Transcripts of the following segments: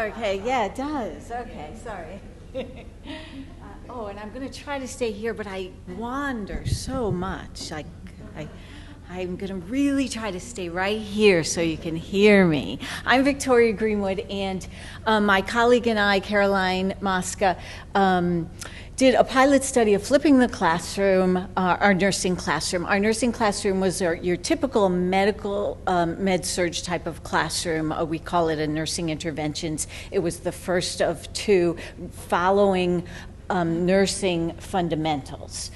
Okay, yeah, it does. Okay, sorry. And I'm going to try to stay here, but I wander so much. I'm going to really try to stay right here so you can hear me. I'm Victoria Greenwood, and my colleague and I, Caroline Mosca, did a pilot study of flipping the classroom, our nursing classroom. Our nursing classroom was your typical medical med-surg type of classroom. We call it a nursing interventions. It was the first of two following nursing fundamentals.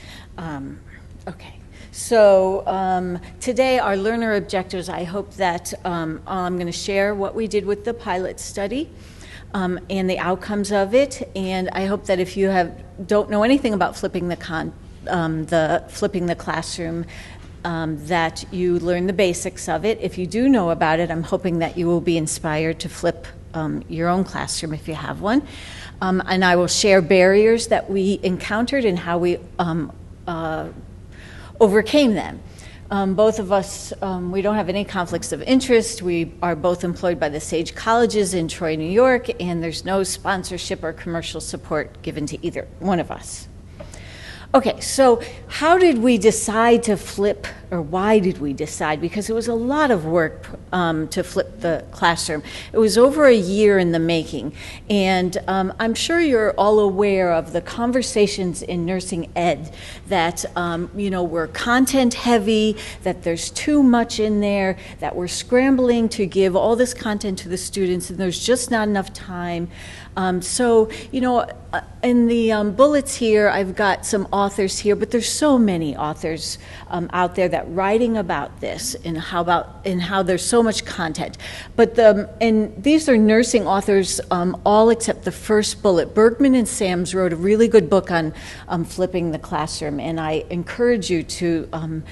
Okay. So today our learner objectives, I hope that I'm going to share what we did with the pilot study and the outcomes of it. And I hope that if you don't know anything about flipping the classroom, that you learn the basics of it. If you do know about it, I'm hoping that you will be inspired to flip your own classroom if you have one. And I will share barriers that we encountered and how we overcame them. Both of us, we don't have any conflicts of interest. We are both employed by the Sage Colleges in Troy, New York, and there's no sponsorship or commercial support given to either one of us. Okay, so how did we decide to flip, or why did we decide? Because it was a lot of work to flip the classroom. It was over a year in the making, and I'm sure you're all aware of the conversations in nursing ed that, we're content heavy, that there's too much in there, that we're scrambling to give all this content to the students, and there's just not enough time. In the bullets here, I've got some authors here, but there's so many authors out there that writing about this and how there's so much content. But these are nursing authors, all except the first bullet. Bergman and Sams wrote a really good book on flipping the classroom, and I encourage you to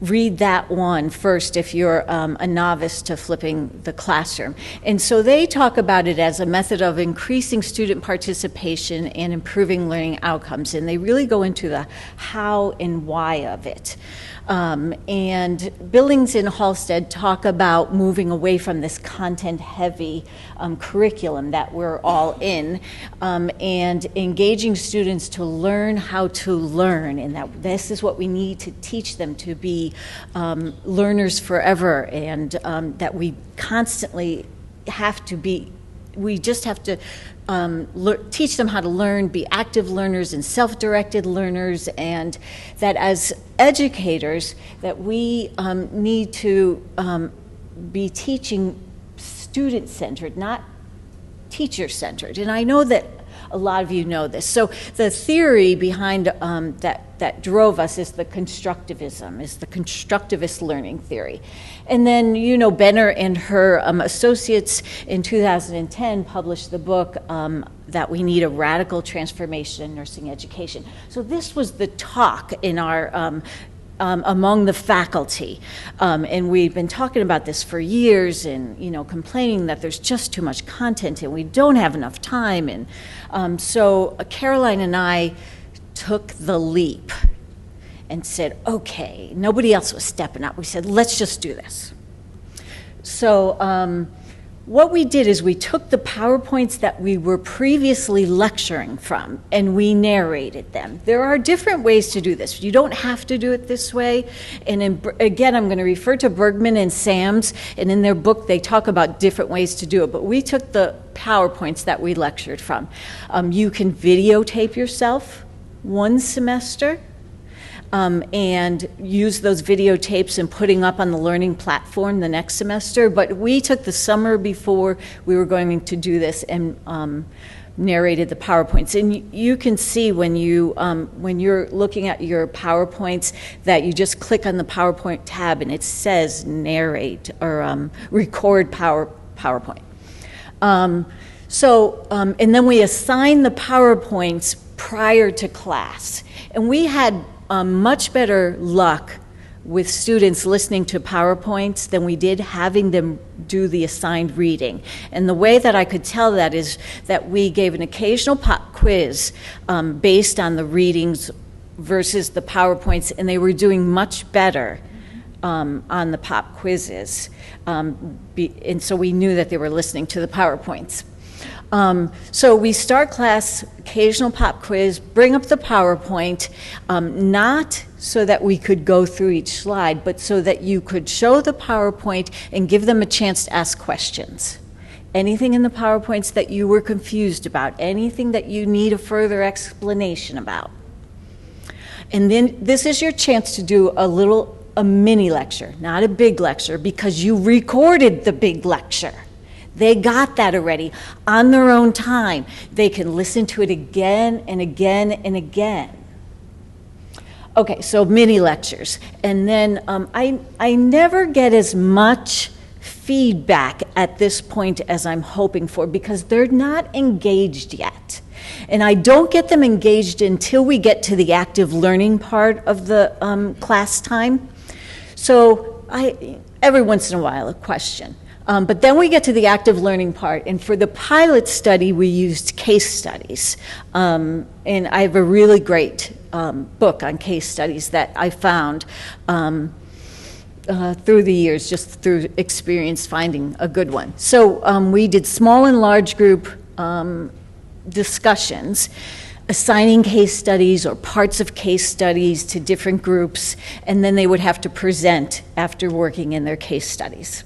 read that one first if you're a novice to flipping the classroom. And so they talk about it as a method of increasing student participation and improving learning outcomes, and they really go into the how and why of it. And Billings and Halstead talk about moving away from this content-heavy curriculum that we're all in, and engaging students to learn how to learn, and that this is what we need to teach them to be learners forever, and that we constantly have to be, we just have to teach them how to learn, be active learners and self-directed learners, and that as educators that we need to be teaching student-centered, not teacher-centered. And I know that a lot of you know this. So the theory behind that drove us is the constructivist learning theory. And then, Benner and her associates in 2010 published the book that we need a radical transformation in nursing education. So this was the talk in our among the faculty, and we've been talking about this for years, and complaining that there's just too much content and we don't have enough time. And so Caroline and I took the leap and said, okay, nobody else was stepping up. We said, let's just do this. So what we did is we took the PowerPoints that we were previously lecturing from and we narrated them. There are different ways to do this. You don't have to do it this way. And again, I'm going to refer to Bergman and Sams, and in their book they talk about different ways to do it. But we took the PowerPoints that we lectured from. You can videotape yourself one semester. And use those videotapes and putting up on the learning platform the next semester. But we took the summer before we were going to do this and narrated the PowerPoints. And you can see when you're looking at your PowerPoints that you just click on the PowerPoint tab and it says narrate or record PowerPoint. And then we assign the PowerPoints prior to class. And we had much better luck with students listening to PowerPoints than we did having them do the assigned reading. And the way that I could tell that is that we gave an occasional pop quiz based on the readings versus the PowerPoints, and they were doing much better on the pop quizzes. And so we knew that they were listening to the PowerPoints. So we start class, occasional pop quiz, bring up the PowerPoint, not so that we could go through each slide, but so that you could show the PowerPoint and give them a chance to ask questions. Anything in the PowerPoints that you were confused about, anything that you need a further explanation about. And then this is your chance to do a mini lecture, not a big lecture, because you recorded the big lecture. They got that already on their own time. They can listen to it again and again and again. Okay, so mini lectures. And then I never get as much feedback at this point as I'm hoping for because they're not engaged yet. And I don't get them engaged until we get to the active learning part of the class time. So every once in a while, a question. But then we get to the active learning part, and for the pilot study, we used case studies. And I have a really great book on case studies that I found through the years, just through experience finding a good one. So we did small and large group discussions, assigning case studies or parts of case studies to different groups, and then they would have to present after working in their case studies.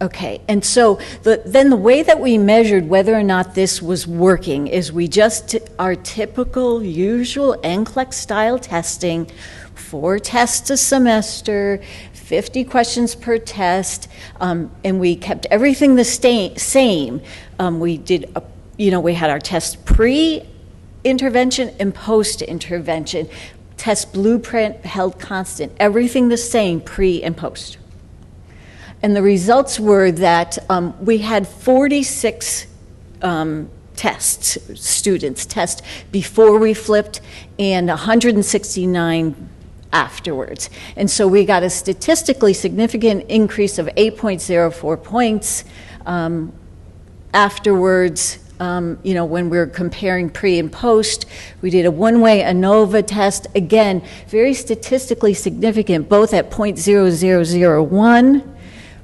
Okay, and so then the way that we measured whether or not this was working is we just our typical, usual NCLEX style testing, 4 tests a semester, 50 questions per test, and we kept everything the same. We did, we had our test pre-intervention and post-intervention. Test blueprint held constant, everything the same pre and post. And the results were that we had 46 students test before we flipped and 169 afterwards. And so we got a statistically significant increase of 8.04 points afterwards. When we were comparing pre and post, we did a one-way ANOVA test. Again, very statistically significant, both at 0.0001.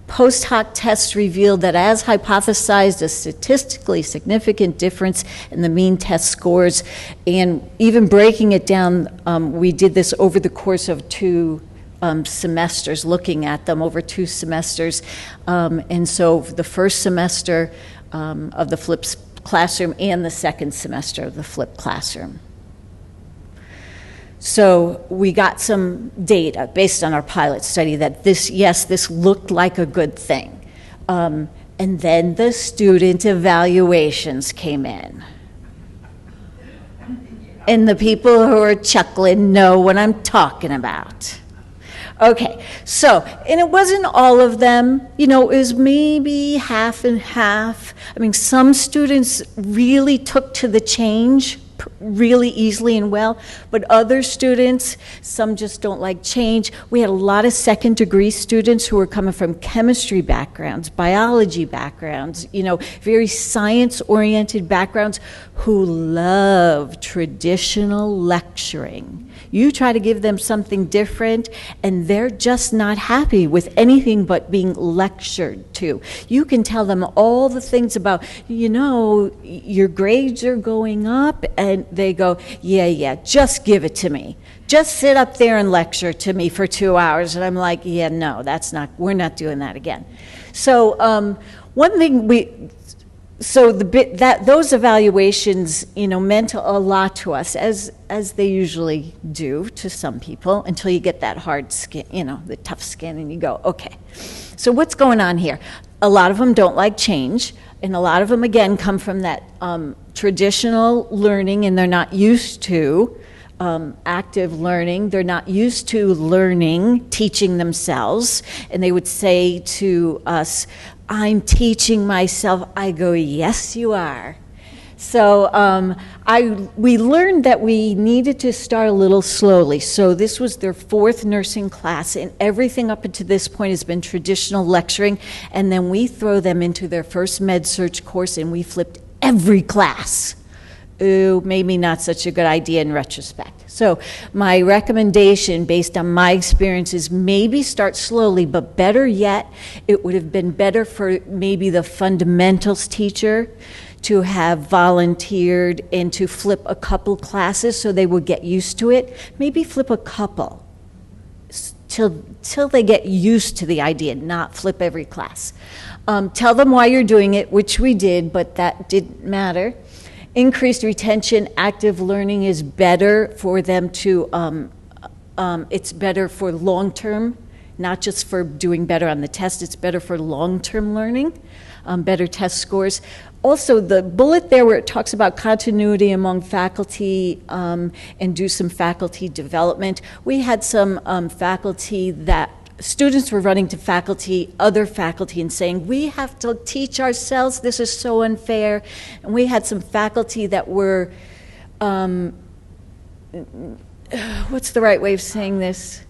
Post hoc tests revealed that as hypothesized, a statistically significant difference in the mean test scores. And even breaking it down, we did this over the course of 2 semesters, looking at them over 2 semesters. And so the first semester of the flipped classroom and the second semester of the flipped classroom. So we got some data based on our pilot study that this looked like a good thing. And then the student evaluations came in. And the people who are chuckling know what I'm talking about. Okay, so, and it wasn't all of them, it was maybe half and half. I mean, some students really took to the change really easily and well, but other students, some just don't like change. We had a lot of second degree students who were coming from chemistry backgrounds, biology backgrounds, very science oriented backgrounds who love traditional lecturing. You try to give them something different and they're just not happy with anything but being lectured to. You can tell them all the things about, your grades are going up, and they go, yeah, just give it to me. Just sit up there and lecture to me for 2 hours. And I'm like, yeah, no, we're not doing that again. So one thing those evaluations, meant a lot to us, as they usually do to some people, until you get that hard skin, the tough skin, and you go, okay, so what's going on here? A lot of them don't like change, and a lot of them, again, come from that traditional learning, and they're not used to active learning. They're not used to learning, teaching themselves, and they would say to us, I'm teaching myself. I go, yes, you are. So we learned that we needed to start a little slowly. So this was their 4th nursing class, and everything up until this point has been traditional lecturing. And then we throw them into their first med-surg course, and we flipped every class. ooh, maybe not such a good idea in retrospect. So my recommendation, based on my experience, is maybe start slowly, but better yet, it would have been better for maybe the fundamentals teacher to have volunteered and to flip a couple classes so they would get used to it. Maybe flip a couple till they get used to the idea, not flip every class. Tell them why you're doing it, which we did, but that didn't matter. Increased retention, active learning is better for them to, it's better for long-term, not just for doing better on the test, it's better for long-term learning, better test scores. Also, the bullet there where it talks about continuity among faculty and do some faculty development, we had some faculty that students were running to faculty, other faculty, and saying, we have to teach ourselves, this is so unfair. And we had some faculty that were, what's the right way of saying this?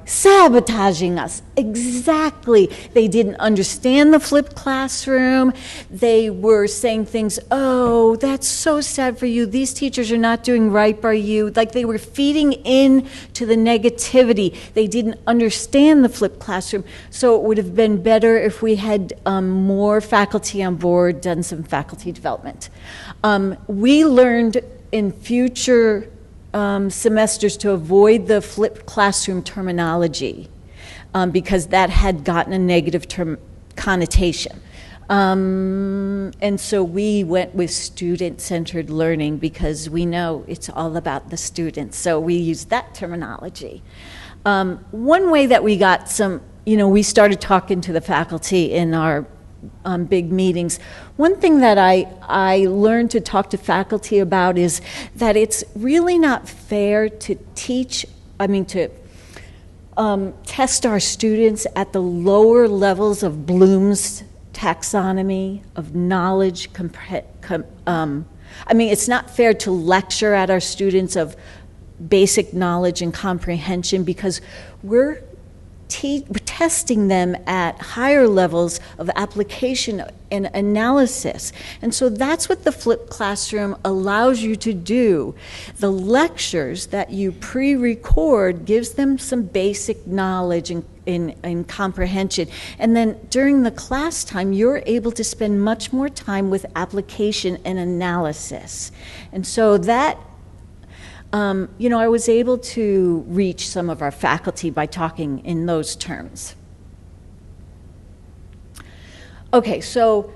Sabotaging us, exactly. They didn't understand the flipped classroom. They were saying things, oh, that's so sad for you. These teachers are not doing right by you. Like they were feeding in to the negativity. They didn't understand the flipped classroom. So it would have been better if we had more faculty on board, done some faculty development. We learned in future semesters to avoid the flipped classroom terminology because that had gotten a negative connotation. And so we went with student-centered learning because we know it's all about the students. So we used that terminology. One way that we got some, we started talking to the faculty in our big meetings. One thing that I learned to talk to faculty about is that it's really not fair to test our students at the lower levels of Bloom's taxonomy of knowledge. It's not fair to lecture at our students of basic knowledge and comprehension because we're testing them at higher levels of application and analysis. And so that's what the flipped classroom allows you to do. The lectures that you pre-record gives them some basic knowledge and comprehension. And then during the class time, you're able to spend much more time with application and analysis. And so that I was able to reach some of our faculty by talking in those terms. Okay, so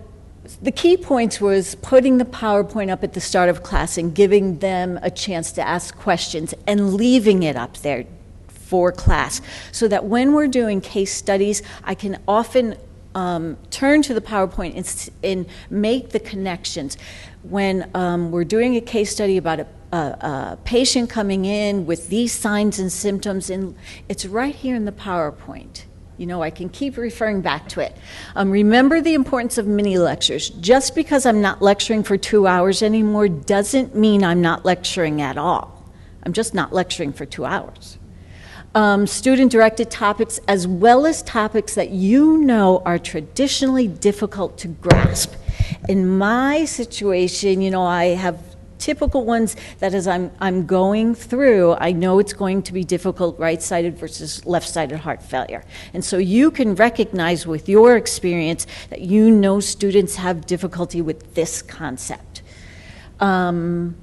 the key points was putting the PowerPoint up at the start of class and giving them a chance to ask questions and leaving it up there for class so that when we're doing case studies, I can often turn to the PowerPoint and make the connections. When we're doing a case study about a patient coming in with these signs and symptoms, and it's right here in the PowerPoint. I can keep referring back to it. Remember the importance of mini lectures. Just because I'm not lecturing for 2 hours anymore doesn't mean I'm not lecturing at all. I'm just not lecturing for 2 hours. Student-directed topics, as well as topics that are traditionally difficult to grasp. In my situation, I have typical ones that as I'm going through, I know it's going to be difficult, right-sided versus left-sided heart failure. And so you can recognize with your experience that students have difficulty with this concept. And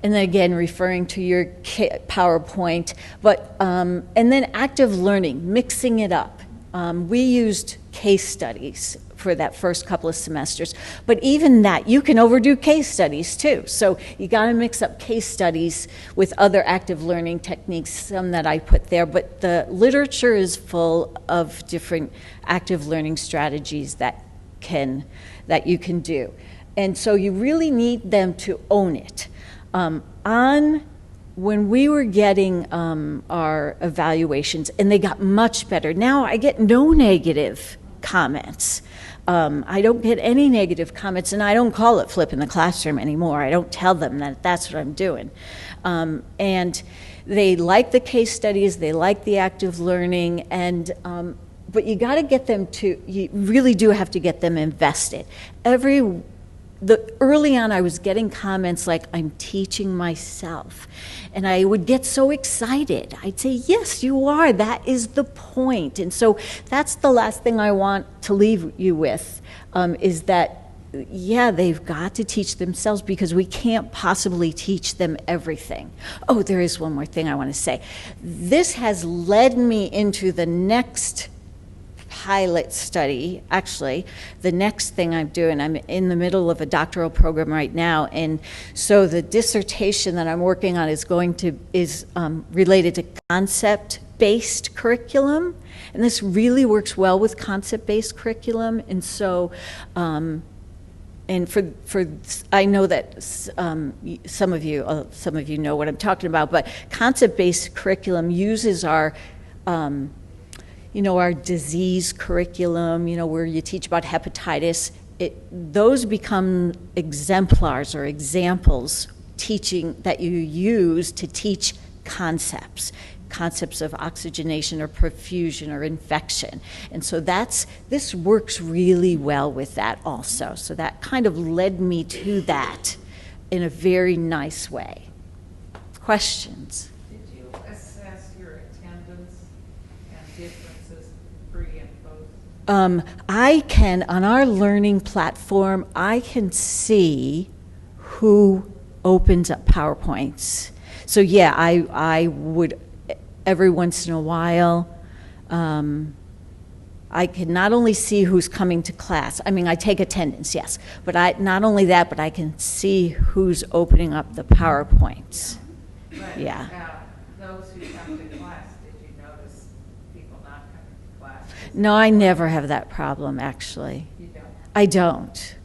then again, referring to your PowerPoint, and then active learning, mixing it up. We used case studies for that first couple of semesters, but even that, you can overdo case studies too. So you gotta mix up case studies with other active learning techniques, some that I put there, but the literature is full of different active learning strategies that you can do. And so you really need them to own it. When we were getting our evaluations, and they got much better, now I get no negative comments. I don't get any negative comments, and I don't call it flipping the classroom anymore. I don't tell them that that's what I'm doing. And they like the case studies, they like the active learning, but you gotta get them you really do have to get them invested. early on, I was getting comments like, I'm teaching myself. And I would get so excited. I'd say, yes, you are. That is the point. And so that's the last thing I want to leave you with, is that, yeah, they've got to teach themselves, because we can't possibly teach them everything. Oh, there is one more thing I want to say. This has led me into the next pilot study. Actually, the next thing I'm doing, I'm in the middle of a doctoral program right now, and so the dissertation that I'm working on is related to concept-based curriculum, and this really works well with concept-based curriculum. And so and I know that some of you know what I'm talking about, but concept-based curriculum uses our our disease curriculum, where you teach about hepatitis. Those become exemplars or examples teaching that you use to teach concepts of oxygenation or perfusion or infection. And so this works really well with that also. So that kind of led me to that in a very nice way. Questions? Did you assess your attendance and differences pre and post? I can, on our learning platform, I can see who opens up PowerPoints. So yeah, I would, every once in a while, I can not only see who's coming to class. I mean, I take attendance, yes, but not only that, but I can see who's opening up the PowerPoints. But, yeah. Those who come to class, did you notice people not coming to class? No, I never have that problem, actually. You don't? I don't.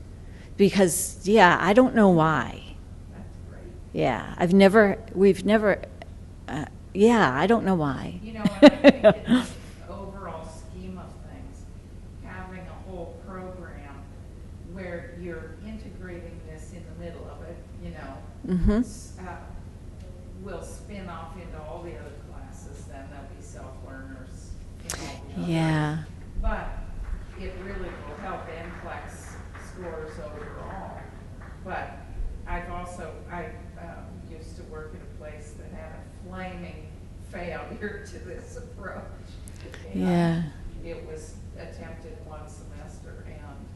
Because, yeah, I don't know why. That's great. Yeah, we've never, yeah, I don't know why. And I think in the overall scheme of things, having a whole program where you're integrating this in the middle of it, Mm-hmm. will spin off into all the other classes. Then there'll be self-learners in all the others. Yeah. But it really will help NCLEX scores overall. But I used to work at a place that had a flaming failure to this approach. Yeah. It was attempted one semester, and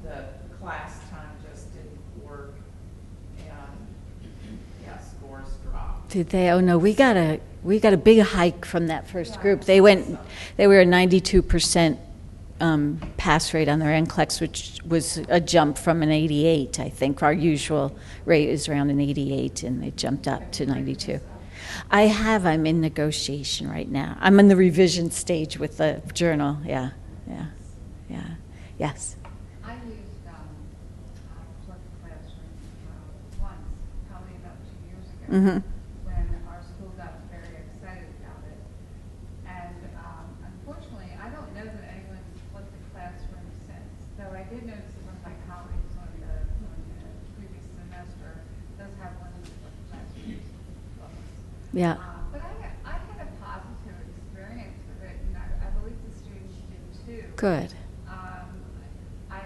the class time just didn't work, and scores dropped. Did they? Oh no, we got a big hike from that first group. They were a 92% pass rate on their NCLEX, which was a jump from an 88. I think our usual rate is around an 88, and they jumped up to 92. I'm in negotiation right now. I'm in the revision stage with the journal. Yeah. Yes. I used Flipped Classroom once, probably about 2 years ago, Mm-hmm. when our school got very excited about it. And unfortunately, I don't know that anyone's flipped the classroom since, though I did notice that one of my colleagues on the previous semester does have one of the flipped classrooms. Yeah. But I had a positive experience with it, and I believe the students did too. Good. I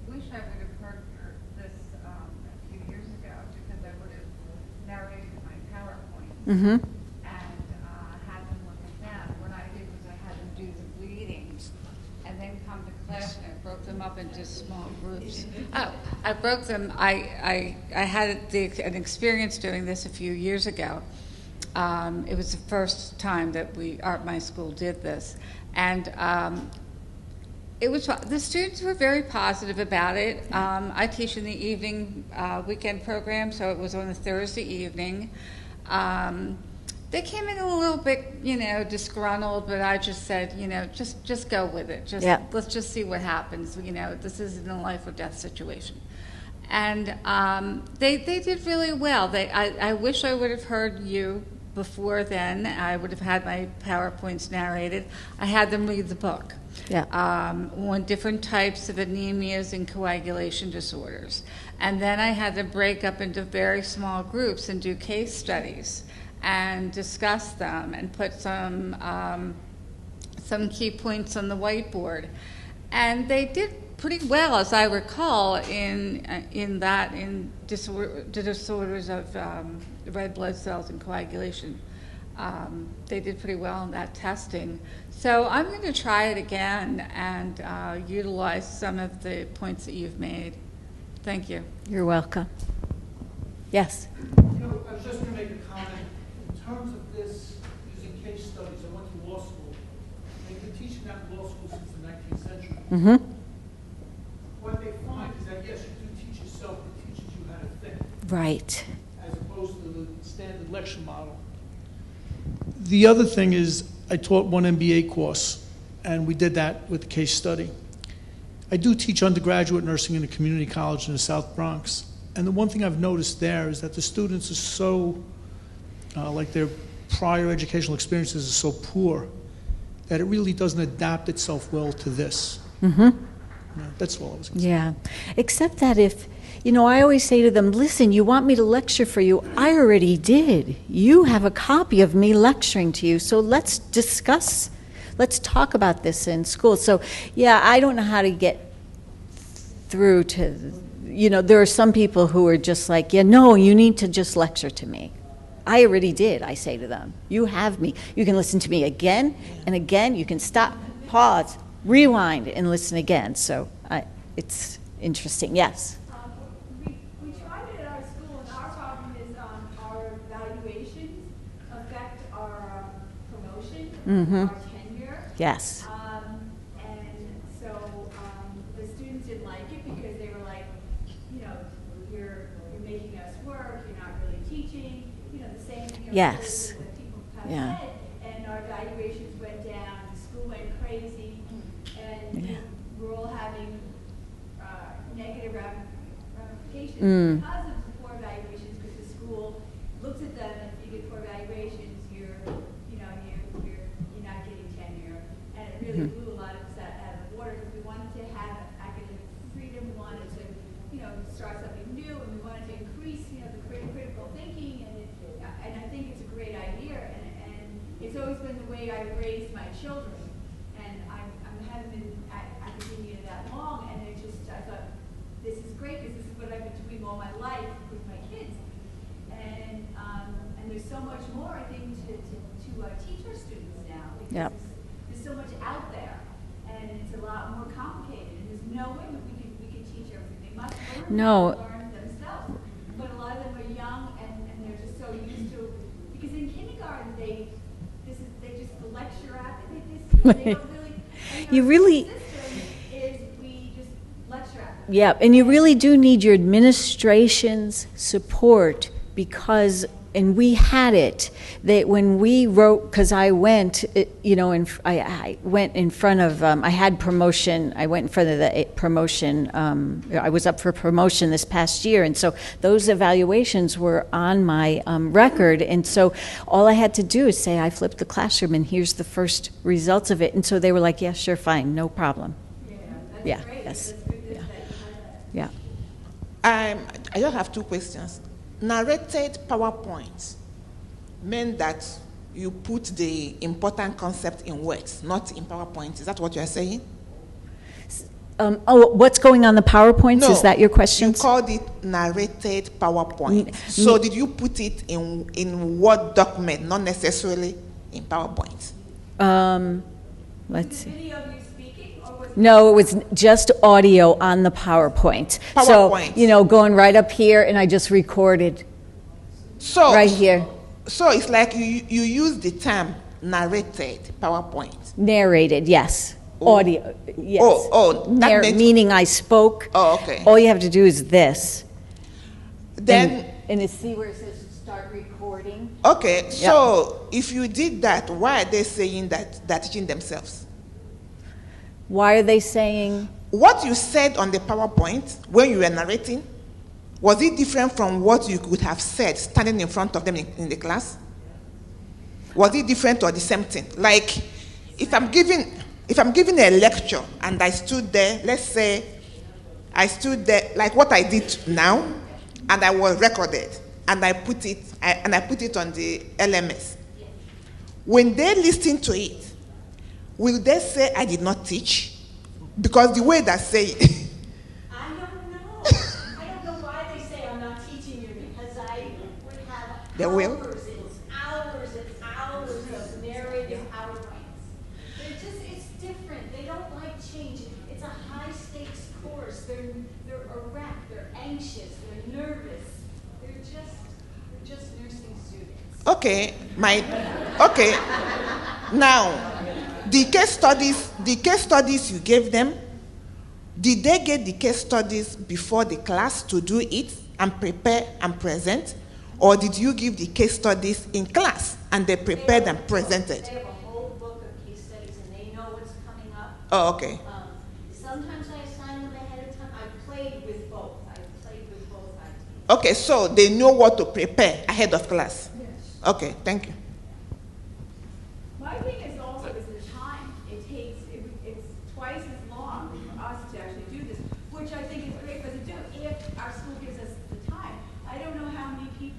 wish I would have heard this a few years ago, because I would have narrated my PowerPoint Mm-hmm. and had them look at them. What I did was I had them do the readings and then come to class, and I broke them up into small groups. I broke them. I had an experience doing this a few years ago. It was the first time that my school did this, and the students were very positive about it. I teach in the evening weekend program, so it was on a Thursday evening. They came in a little bit, disgruntled, but I just said, just go with it. Let's just see what happens. This isn't a life or death situation. And they did really well. I wish I would have heard you before then. I would have had my PowerPoints narrated. I had them read the book. Yeah. On different types of anemias and coagulation disorders. And then I had to break up into very small groups and do case studies and discuss them and put some key points on the whiteboard. And they did pretty well, as I recall, in disorders of red blood cells and coagulation. They did pretty well in that testing. So I'm going to try it again and utilize some of the points that you've made. Thank you. You're welcome. Yes. I was just going to make a comment. In terms of this, using case studies, I went to law school. They've been teaching that in law school since the 19th century. Mm-hmm. What they find is that, yes, you do teach yourself, it teaches you how to think, Right. as opposed to the standard lecture model. The other thing is, I taught one MBA course, and we did that with the case study. I do teach undergraduate nursing in a community college in the South Bronx. And the one thing I've noticed there is that the students are so, like their prior educational experiences are so poor, that it really doesn't adapt itself well to this. Mm-hmm. Yeah, that's all I was going to say. Yeah. Except that if, I always say to them, listen, you want me to lecture for you? I already did. You have a copy of me lecturing to you, so let's discuss. Let's talk about this in school. So, yeah, I don't know how to get through to, there are some people who are just like, yeah, no, you need to just lecture to me. I already did, I say to them. You have me. You can listen to me again and again. You can stop, pause, rewind, and listen again. So it's interesting. Yes? We tried it at our school, and our problem is our evaluations affect our promotion, Mm-hmm. our tenure. Yes. And so the students didn't like it because they were like, you're making us work, you're not really teaching, the same Yes. phrases that people have Yeah. said. And our evaluations went down, the school went crazy, and Yeah. we're all having negative ramifications Mm. because of the poor evaluations, because the school looks at them, and if you get poor evaluations, you're not getting tenure. And it really Mm-hmm. blew a lot of us out of the water, because we wanted to have academic freedom, we wanted to, start something new, and we wanted to increase, the critical thinking, and I think it's a great idea, and it's always been the way I raised my children. And I haven't been at academia that long, and I thought, this is great, because this is what I've been doing all my life with my kids. And there's so much more, I think, to teach our students now, because Yep. there's so much out there, and it's a lot more complicated, and there's no way that we can teach everything. They must learn themselves. But a lot of them are young, and they're just so used to, because in kindergarten, they just the lecture after they don't really. You really- The system is we just lecture after. Yeah, and you really do need your administration's support because, and we had it, that when we wrote, because I went, I went in front of, I had promotion, I went in front of the promotion, I was up for promotion this past year, and so those evaluations were on my record, and so all I had to do is say, I flipped the classroom, and here's the first results of it, and so they were like, yeah, sure, fine, no problem. Yeah, that's Yeah, great. yes. That's good that Yeah. you had that. Yeah. I just have two questions. Narrated PowerPoints meant that you put the important concept in words, not in PowerPoint. Is that what you are saying? What's going on the PowerPoints? No, Is that your question? You called it narrated PowerPoint. So did you put it in Word document, not necessarily in PowerPoint? Let's see. Video of you speaking, or was it? No, it was just audio on the PowerPoint. PowerPoint. So, going right up here, and I just recorded So right here. So it's like you use the term narrated PowerPoint. Narrated, yes. Oh. Audio, yes. That meant- meaning I spoke. Oh, okay. All you have to do is this. Then And it's see where it says start recording? okay, so if you did that, why are they saying that they're teaching themselves? Why are they saying? What you said on the PowerPoint when you were narrating, was it different from what you could have said standing in front of them in the class? Was it different or the same thing? Like, if I'm giving a lecture and I stood there, let's say I stood there like what I did now, and I was recorded, and I put it on the LMS. When they listen to it, will they say I did not teach Because the way that say it, I don't know. I don't know why they say I'm not teaching you, because I would have They will? hours and hours of narrative PowerPoints. It's different. They don't like change. It's a high stakes course. They're erect, they're anxious, they're nervous. They're just nursing students. okay, now, the case studies you gave them, did they get the case studies before the class to do it and prepare and present? Or did you give the case studies in class and they prepared and presented? They have a whole book of case studies and they know what's coming up. Oh, okay. Sometimes I assign them ahead of time. I played with both ideas. Okay, so they know what to prepare ahead of class. Yes. Okay, thank you. My thing is also is the time. It's twice as long for us to actually do this, which I think is great for us to do if our school gives us the time. I don't know how many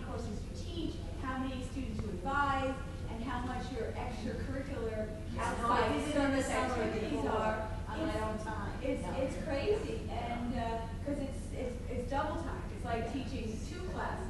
courses you teach, how many students you advise, and how much your extracurricular outside service activities are. On my own time. It's crazy, and because it's double time. It's like teaching 2 classes.